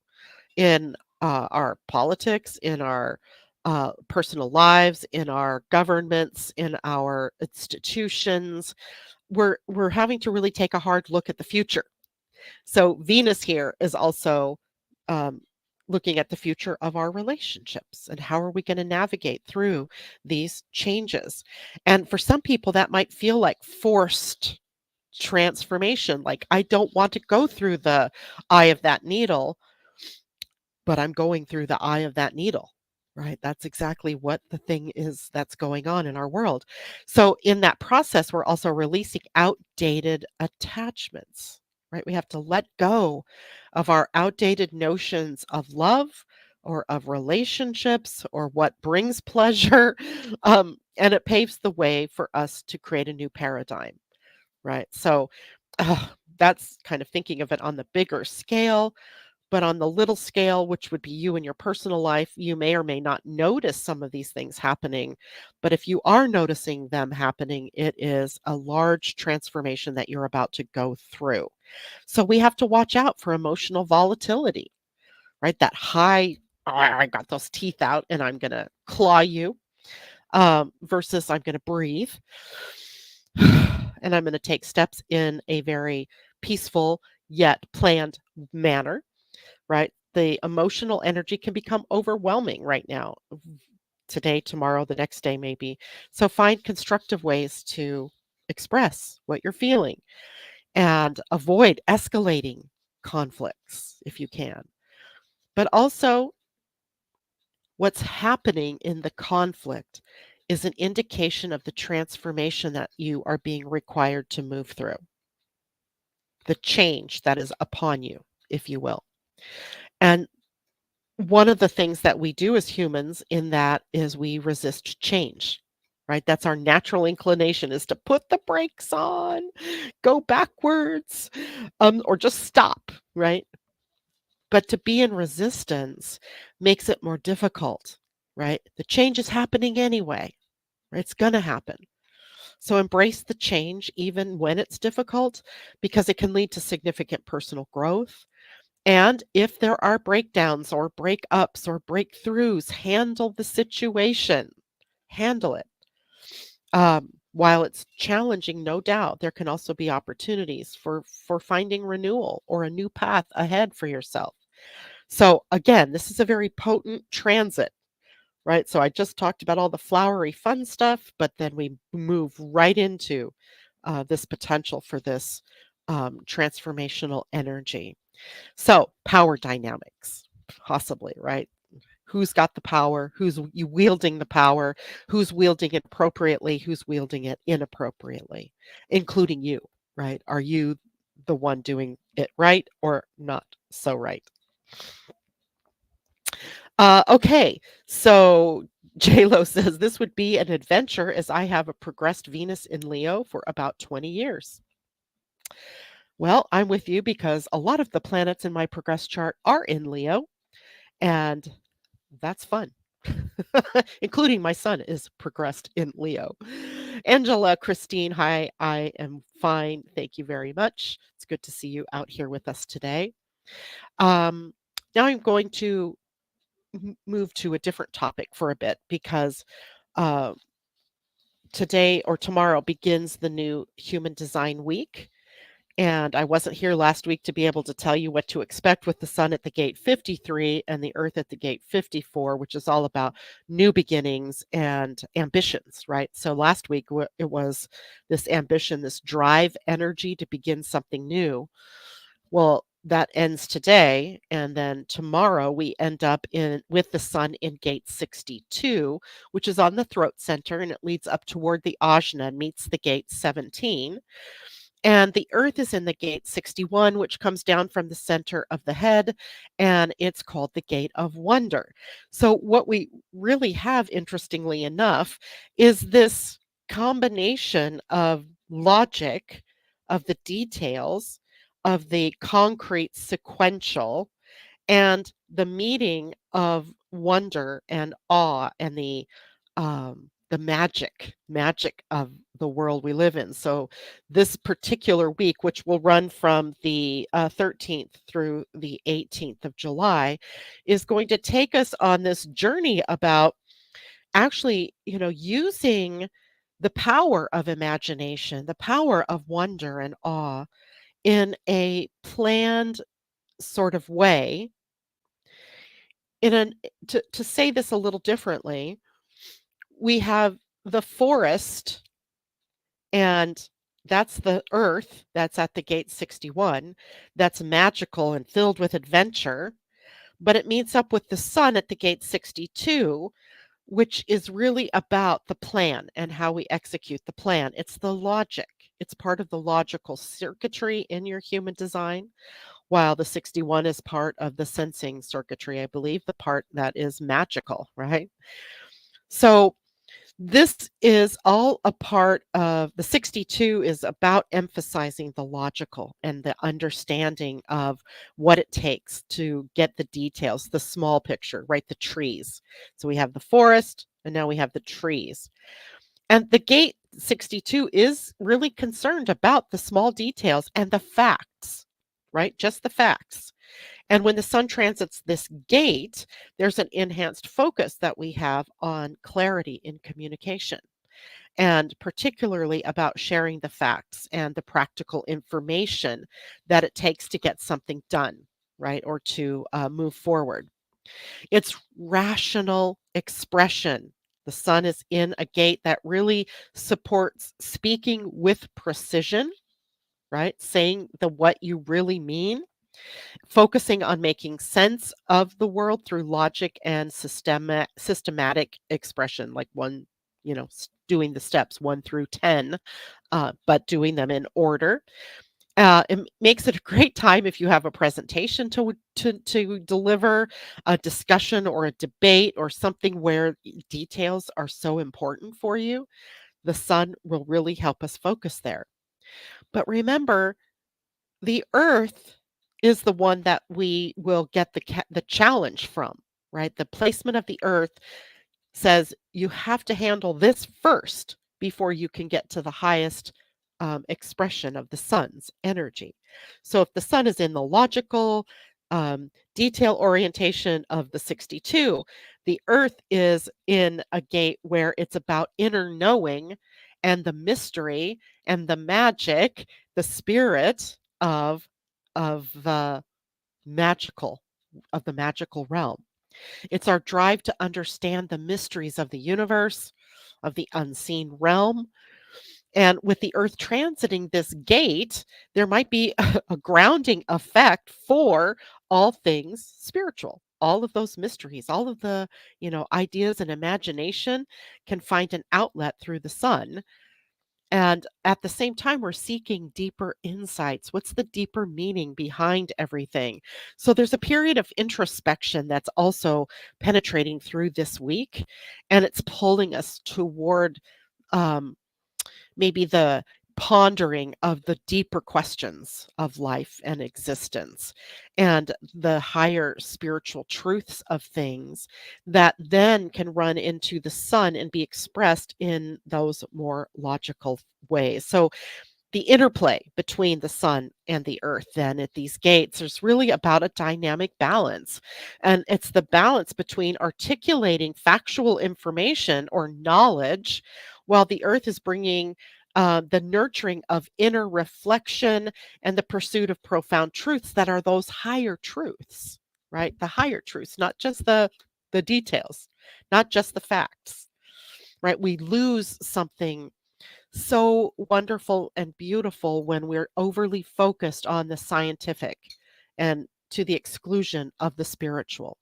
in our politics, in our personal lives, in our governments, in our institutions. We're having to really take a hard look at the future. So Venus here is also um, looking at the future of our relationships and how are we going to navigate through these changes. And for some people, that might feel like forced transformation. Like, I don't want to go through the eye of that needle, but I'm going through the eye of that needle. Right? That's exactly what the thing is that's going on in our world. So, in that process, we're also releasing outdated attachments, right? We have to let go of our outdated notions of love or of relationships or what brings pleasure. And it paves the way for us to create a new paradigm, right? So, uh, that's kind of thinking of it on the bigger scale. But on the little scale, which would be you in your personal life, you may or may not notice some of these things happening. But if you are noticing them happening, it is a large transformation that you're about to go through. So we have to watch out for emotional volatility, right? That high, "Oh, I got those teeth out and I'm going to claw you," versus I'm going to breathe and I'm going to take steps in a very peaceful yet planned manner, right? The emotional energy can become overwhelming right now, today, tomorrow, the next day, maybe. So find constructive ways to express what you're feeling and avoid escalating conflicts if you can. But also, what's happening in the conflict is an indication of the transformation that you are being required to move through, the change that is upon you, if you will. And one of the things that we do as humans in that is we resist change, right? That's our natural inclination, is to put the brakes on, go backwards, or just stop, right? But to be in resistance makes it more difficult, right? The change is happening anyway, right? It's going to happen. So embrace the change even when it's difficult, because it can lead to significant personal growth. And if there are breakdowns or breakups or breakthroughs, handle the situation. Handle it. While it's challenging, no doubt, there can also be opportunities for finding renewal or a new path ahead for yourself. So again, this is a very potent transit, right? So I just talked about all the flowery fun stuff, but then we move right into this potential for this transformational energy. So power dynamics, possibly, right? Who's got the power? Who's you wielding the power? Who's wielding it appropriately? Who's wielding it inappropriately, including you, right? Are you the one doing it right or not so right? Okay, so JLo says this would be an adventure as I have a progressed Venus in Leo for about 20 years. Well, I'm with you because a lot of the planets in my progressed chart are in Leo, and that's fun. Including my son is progressed in Leo. Angela, Christine, hi, I am fine. Thank you very much. It's good to see you out here with us today. Um, Now I'm going to move to a different topic for a bit because uh, today or tomorrow begins the new Human Design Week. And I wasn't here last week to be able to tell you what to expect with the sun at the gate 53 and the earth at the gate 54, which is all about new beginnings and ambitions, right? So last week it was this ambition, this drive energy to begin something new. Well, that ends today, and then tomorrow we end up in with the sun in gate 62, which is on the throat center, and it leads up toward the ajna, meets the gate 17. And the earth is in the gate 61, which comes down from the center of the head, and it's called the gate of wonder. So, what we really have, interestingly enough, is this combination of logic, of the details, of the concrete sequential, and the meeting of wonder and awe and the magic of the world we live in. So this particular week, which will run from the 13th through the 18th of July, is going to take us on this journey about actually, using the power of imagination, the power of wonder and awe in a planned sort of way. In an to say this a little differently, we have the forest, and that's the earth that's at the gate 61. That's magical and filled with adventure, but it meets up with the sun at the gate 62, which is really about the plan and how we execute the plan. It's the logic. It's part of the logical circuitry in your human design, while the 61 is part of the sensing circuitry, I believe, the part that is magical, right? So this is all a part of the 62 is about emphasizing the logical and the understanding of what it takes to get the details, the small picture, right? The trees. So we have the forest and now we have the trees. And the gate 62 is really concerned about the small details and the facts, right? Just the facts. And when the sun transits this gate, there's an enhanced focus that we have on clarity in communication, and particularly about sharing the facts and the practical information that it takes to get something done, right? Or to move forward. It's rational expression. The sun is in a gate that really supports speaking with precision, right? Saying the what you really mean, focusing on making sense of the world through logic and systematic expression, like doing the steps 1 through 10, but doing them in order. It makes it a great time if you have a presentation to deliver, a discussion or a debate or something where details are so important for you. The sun will really help us focus there. But remember, the earth is the one that we will get the challenge from, right? The placement of the earth says you have to handle this first before you can get to the highest expression of the sun's energy. So if the sun is in the logical detail orientation of the 62, the earth is in a gate where it's about inner knowing and the mystery and the magic, the spirit of the magical of the magical realm. It's our drive to understand the mysteries of the universe, of the unseen realm. And with the earth transiting this gate, there might be a grounding effect for all things spiritual. All of those mysteries, all of the, ideas and imagination can find an outlet through the sun, and at the same time, we're seeking deeper insights. What's the deeper meaning behind everything? So there's a period of introspection that's also penetrating through this week, and it's pulling us toward um, maybe the pondering of the deeper questions of life and existence and the higher spiritual truths of things that then can run into the sun and be expressed in those more logical ways. So the interplay between the sun and the earth then at these gates is really about a dynamic balance, and it's the balance between articulating factual information or knowledge while the earth is bringing the nurturing of inner reflection and the pursuit of profound truths that are those higher truths, right? The higher truths, not just the details, not just the facts, right? We lose something so wonderful and beautiful when we're overly focused on the scientific and to the exclusion of the spiritual,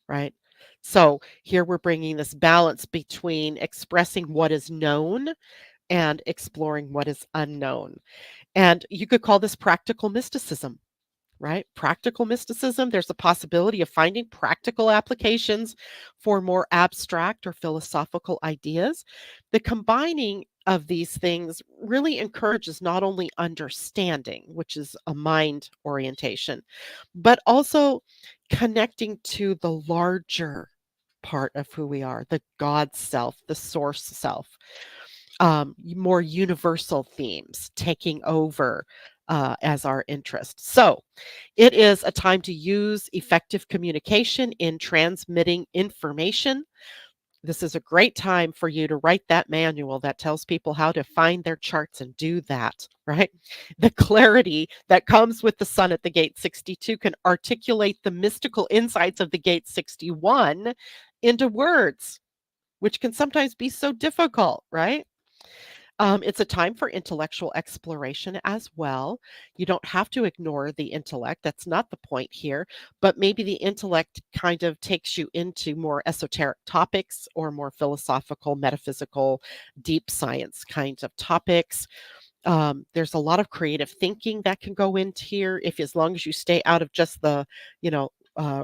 right? So here we're bringing this balance between expressing what is known and exploring what is unknown. And you could call this practical mysticism, right? Practical mysticism, there's a possibility of finding practical applications for more abstract or philosophical ideas. The combining of these things really encourages not only understanding, which is a mind orientation, but also connecting to the larger part of who we are, the God self, the source self, more universal themes taking over as our interest. So, it is a time to use effective communication in transmitting information. This is a great time for you to write that manual that tells people how to find their charts and do that, right? The clarity that comes with the sun at the gate 62 can articulate the mystical insights of the gate 61 into words, which can sometimes be so difficult, right? It's a time for intellectual exploration as well. You don't have to ignore the intellect. That's not the point here. But maybe the intellect kind of takes you into more esoteric topics or more philosophical, metaphysical, deep science kinds of topics. There's a lot of creative thinking that can go into here. If as long as you stay out of just the,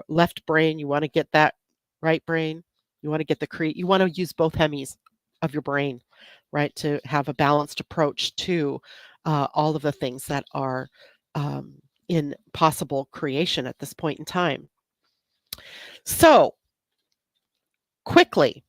left brain, you want to get that right brain. You want to get you want to use both hemis of your brain, right, to have a balanced approach to all of the things that are in possible creation at this point in time. So, quickly,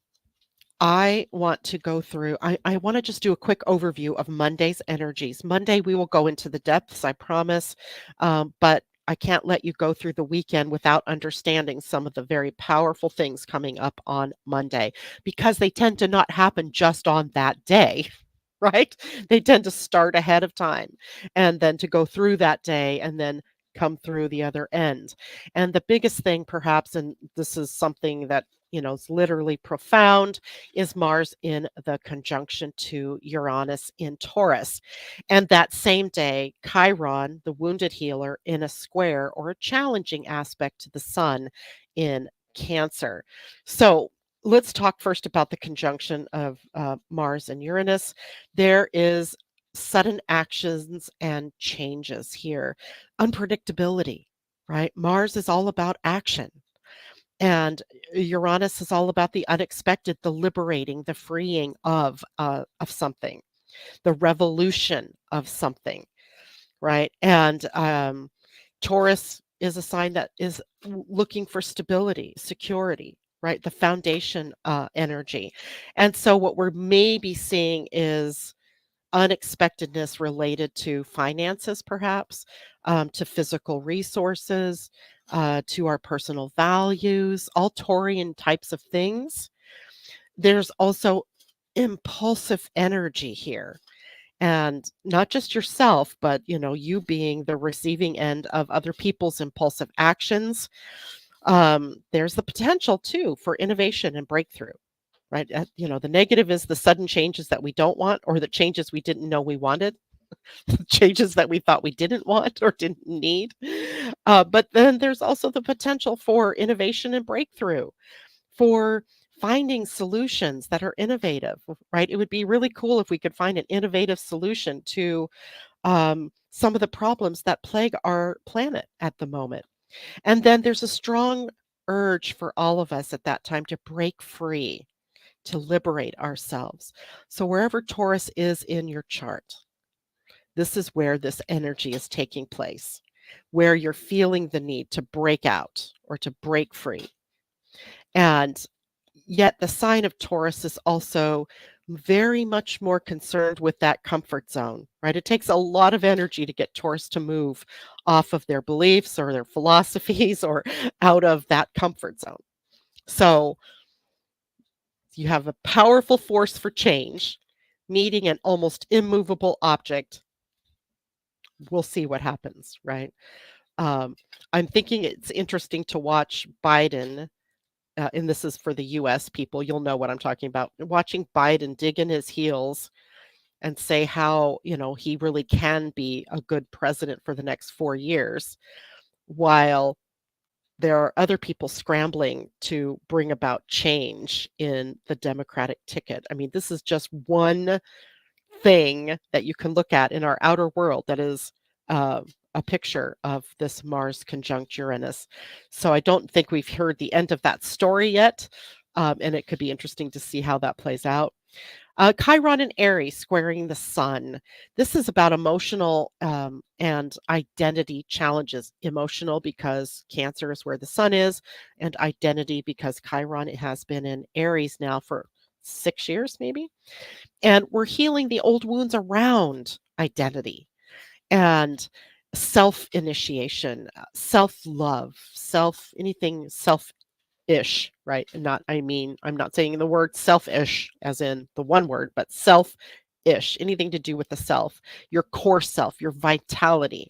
I want to go through, I want to just do a quick overview of Monday's energies. Monday, we will go into the depths, I promise, but I can't let you go through the weekend without understanding some of the very powerful things coming up on Monday because they tend to not happen just on that day. Right? They tend to start ahead of time and then to go through that day and then come through the other end. And the biggest thing, perhaps, and this is something that is literally profound, is Mars in the conjunction to Uranus in Taurus. And that same day, Chiron, the wounded healer, in a square or a challenging aspect to the sun in Cancer. So let's talk first about the conjunction of Mars and Uranus. There is sudden actions and changes here. Unpredictability, right? Mars is all about action. And Uranus is all about the unexpected, the liberating, the freeing of something, the revolution of something, right? And Taurus is a sign that is looking for stability, security, right? The foundation energy. And so what we're maybe seeing is unexpectedness related to finances, perhaps, to physical resources, to our personal values, all Taurian types of things. There's also impulsive energy here, and not just yourself, but you being the receiving end of other people's impulsive actions. There's the potential too for innovation and breakthrough, right? The negative is the sudden changes that we don't want, or the changes we didn't know we wanted, changes that we thought we didn't want or didn't need. But then there's also the potential for innovation and breakthrough, for finding solutions that are innovative, right? It would be really cool if we could find an innovative solution to some of the problems that plague our planet at the moment. And then there's a strong urge for all of us at that time to break free, to liberate ourselves. So wherever Taurus is in your chart, this is where this energy is taking place, where you're feeling the need to break out or to break free. And yet the sign of Taurus is also very much more concerned with that comfort zone, right? It takes a lot of energy to get Taurus to move off of their beliefs or their philosophies or out of that comfort zone. So you have a powerful force for change, meeting an almost immovable object. We'll see what happens, right? Um, I'm thinking it's interesting to watch Biden, and this is for the US people, you'll know what I'm talking about. Watching Biden dig in his heels and say how, he really can be a good president for the next 4 years, while there are other people scrambling to bring about change in the Democratic ticket. I mean, this is just one thing that you can look at in our outer world that is uh, a picture of this Mars conjunct Uranus. So I don't think we've heard the end of that story yet, and it could be interesting to see how that plays out. Chiron and Aries squaring the sun. This is about emotional and identity challenges. Emotional because Cancer is where the sun is, and identity because Chiron has been in Aries now for 6 years, maybe. And we're healing the old wounds around identity and self initiation, self love, anything self ish, right? And not, I mean, I'm not saying the word selfish as in the one word, but self ish, anything to do with the self, your core self, your vitality.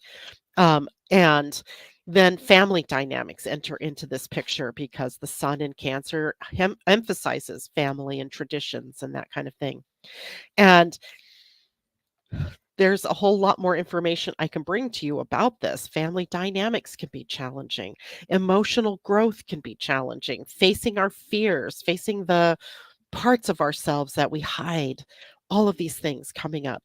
And then family dynamics enter into this picture because the sun in Cancer emphasizes family and traditions and that kind of thing. And there's a whole lot more information I can bring to you about this. Family dynamics can be challenging. Emotional growth can be challenging. Facing our fears, facing the parts of ourselves that we hide, all of these things coming up.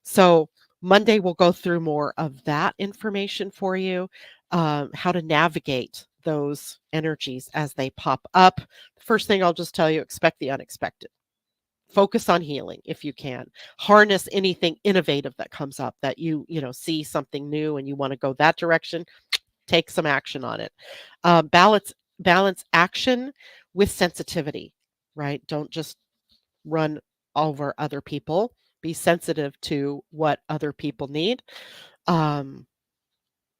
So, Monday, we'll go through more of that information for you, how to navigate those energies as they pop up. First thing I'll just tell you, expect the unexpected. Focus on healing if you can. Harness anything innovative that comes up, that see something new and you want to go that direction. Take some action on it. Balance action with sensitivity, right? Don't just run over other people. Be sensitive to what other people need. Um,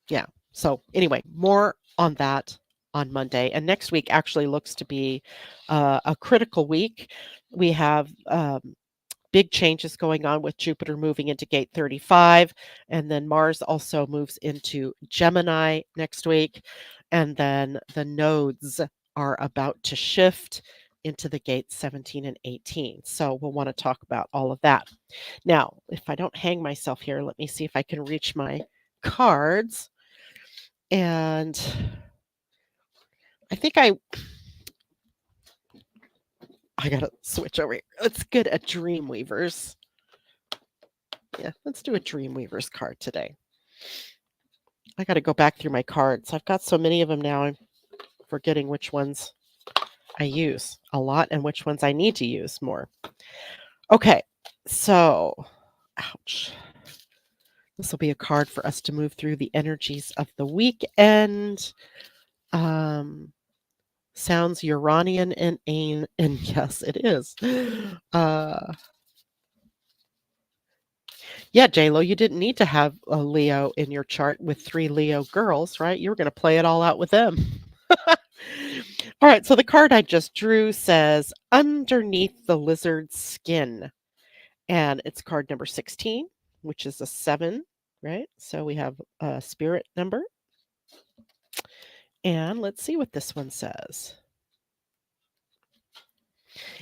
yeah. So anyway, more on that on Monday. And next week actually looks to be a critical week. We have big changes going on with Jupiter moving into gate 35. And then Mars also moves into Gemini next week. And then the nodes are about to shift into the gates 17 and 18. So we'll want to talk about all of that. Now, if I don't hang myself here, let me see if I can reach my cards. And I think I gotta switch over here. Let's get a Dreamweavers. Yeah, let's do a Dreamweavers card today. I got to go back through my cards. I've got so many of them now. I'm forgetting which ones I use a lot and which ones I need to use more. Okay, so, ouch. This will be a card for us to move through the energies of the weekend. Sounds Uranian and and yes, it is. Yeah, J-Lo, you didn't need to have a Leo in your chart with 3 Leo girls, right? You were going to play it all out with them. All right, so the card I just drew says underneath the lizard's skin. And it's card number 16, which is a 7, right? So we have a spirit number. And let's see what this one says.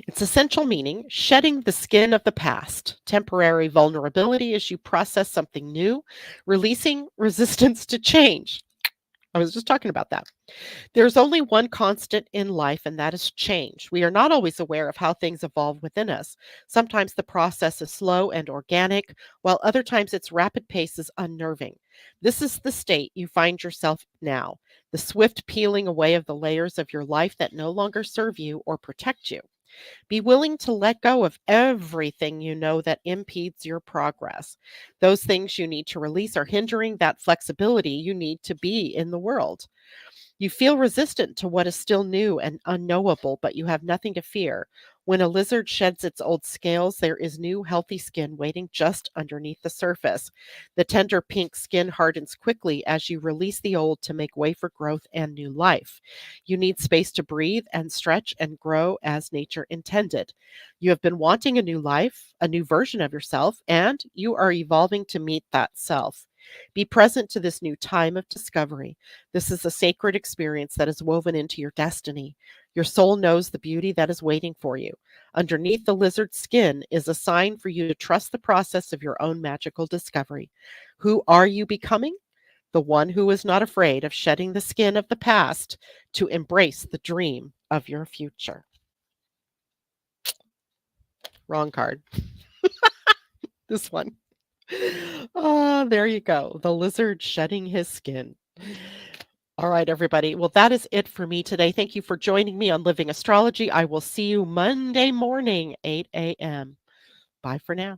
Its essential meaning, shedding the skin of the past, temporary vulnerability as you process something new, releasing resistance to change. I was just talking about that. There's only one constant in life, and that is change. We are not always aware of how things evolve within us. Sometimes the process is slow and organic, while other times its rapid pace is unnerving. This is the state you find yourself now, the swift peeling away of the layers of your life that no longer serve you or protect you. Be willing to let go of everything you know that impedes your progress. Those things you need to release are hindering that flexibility you need to be in the world. You feel resistant to what is still new and unknowable, but you have nothing to fear. When a lizard sheds its old scales, there is new, healthy skin waiting just underneath the surface. The tender pink skin hardens quickly as you release the old to make way for growth and new life. You need space to breathe and stretch and grow as nature intended. You have been wanting a new life, a new version of yourself, and you are evolving to meet that self. Be present to this new time of discovery. This is a sacred experience that is woven into your destiny. Your soul knows the beauty that is waiting for you. Underneath the lizard's skin is a sign for you to trust the process of your own magical discovery. Who are you becoming? The one who is not afraid of shedding the skin of the past to embrace the dream of your future. Wrong card. This one. There you go. The lizard shedding his skin. All right, everybody. Well, that is it for me today. Thank you for joining me on Living Astrology. I will see you Monday morning, 8 a.m. Bye for now.